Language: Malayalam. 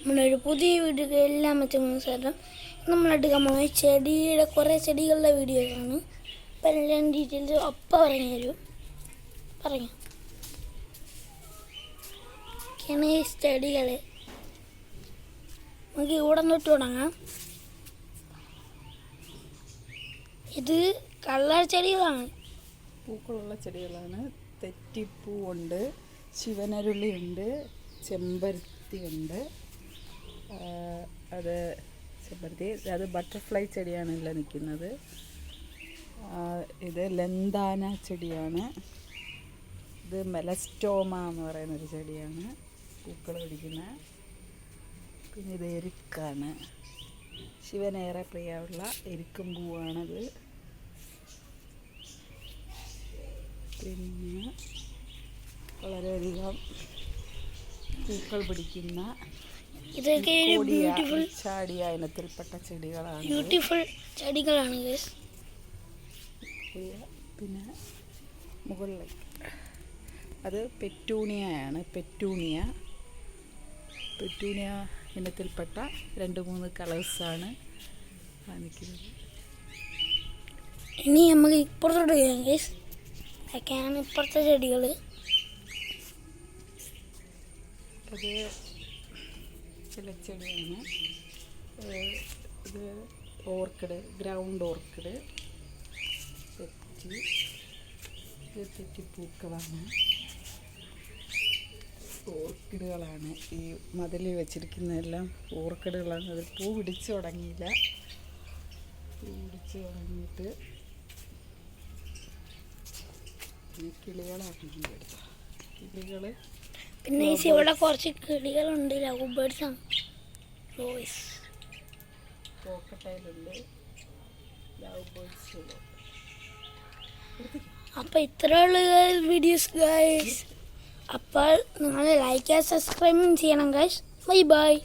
നമ്മളൊരു പുതിയ വീഡിയോ എല്ലാം വെച്ചാലും നമ്മളെടുക്കാൻ പോകുന്നത് ചെടിയുടെ കുറേ ചെടികളുടെ വീഡിയോസാണ്. അപ്പം എല്ലാം ഡീറ്റെയിൽസ് അപ്പം പറഞ്ഞു തരും. പറഞ്ഞു ചെടികൾ നമുക്ക് ഇവിടെ തൊട്ട് തുടങ്ങാം. ഇത് കളർ ചെടികളാണ്, പൂക്കളുള്ള ചെടികളാണ്. തെറ്റിപ്പൂവുണ്ട്, ശിവനരുളിയുണ്ട്, ചെമ്പരത്തിയുണ്ട്. അത് ചെമ്പരത്തി, അത് ബട്ടർഫ്ലൈ ചെടിയാണല്ലോ നിൽക്കുന്നത്. ഇത് ലന്താന ചെടിയാണ്. ഇത് മെലസ്റ്റോമ എന്ന് പറയുന്നൊരു ചെടിയാണ്, പൂക്കൾ പിടിക്കുന്ന. പിന്നെ ഇത് എരുക്കാണ്, ശിവനേറെ പ്രിയമുള്ള എരുക്കും പൂവാണത്. പിന്നെ വളരെയധികം പൂക്കൾ പിടിക്കുന്ന ചാടിയ ഇനത്തിൽപ്പെട്ട ചെടികളാണ്, ബ്യൂട്ടിഫുൾ ചെടികളാണ്. പിന്നെ മുകളിലേക്ക് അത് പെറ്റൂണിയയാണ്. പെറ്റൂണിയ ഇനത്തിൽപ്പെട്ട 2-3 കളേഴ്സാണ് കാണിക്കുന്നത്. ഇനി നമുക്ക് ഇപ്പുറത്തോട്ട് ചെയ്യാം ഗൈസ്. അതൊക്കെയാണ് ഇപ്പുറത്തെ ചെടികൾ. അത് ഇലച്ചെടിയാണ്. ഇത് ഓർക്കിഡ്, ഗ്രൗണ്ട് ഓർക്കിഡ്. തെറ്റിപ്പൂക്കളാണ്, ഓർക്കിഡുകളാണ്. ഈ മതിലിൽ വെച്ചിരിക്കുന്നതെല്ലാം ഓർക്കിഡുകളാണ്. അത് പൂ പിടിച്ചു തുടങ്ങിയില്ല. പൂ പിടിച്ചു തുടങ്ങിയിട്ട് കിളികളാണ്. കിളികൾ പിന്നെ ഇവിടെ കുറച്ച് കിളികളുണ്ട്, ലവ് ബേർഡ്സ് ആണ്. കോക്കട്ടയിലുണ്ട്, ലവ് ബേർഡ്സ്. അപ്പോൾ ഇത്രയുള്ള വീഡിയോസ് ഗൈസ്. അപ്പോൾ നിങ്ങൾ ലൈക്ക് സബ്സ്ക്രൈബും ചെയ്യണം ഗൈസ്. Bye bye.